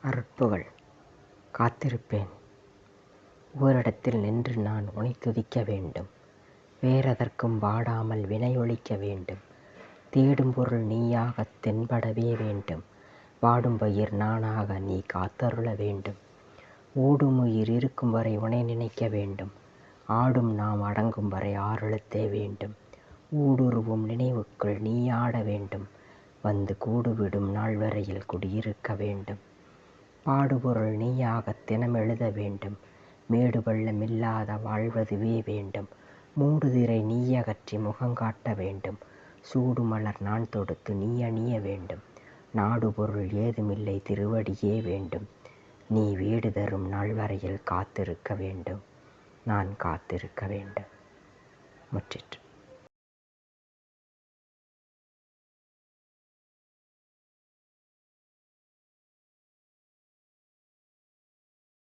அருட்புகழ். காத்திருப்பேன். ஓரிடத்தில் நின்று நான் உனை துதிக்க வேண்டும். வேறெதற்கும் வாடாமல் வினையொழிக்க வேண்டும். தேடும் பொருள் நீயாகத் தென்படவே வேண்டும். வாடும் பயிர் நானாக நீ காத்தருள வேண்டும். ஓடும் உயிர் இருக்கும் வரை உனை நினைக்க வேண்டும். ஆடும் நாம் அடங்கும் வரை ஆறெழுத்தே வேண்டும். ஊடுருவும் நினைவுக்குள் நீ ஆட வேண்டும். வந்து கூடுவிடும் நாள் வரையில் குடியிருக்க வேண்டும். பாடுபொருள் நீயாகத் தினம் எழுத வேண்டும். மேடு பள்ளம் இல்லாத வாழ்வதுவே வேண்டும். மூடுதிரை நீயகற்றி முகங்காட்ட வேண்டும். சூடுமலர் நான் தொடுத்து நீ அணிய வேண்டும். நாடுபொருள் ஏதுமில்லை திருவடியே வேண்டும். நீ வீடு தரும் நாள் வரையில் காத்திருக்க வேண்டும். நான் காத்திருக்க வேண்டும். முற்றிற்று.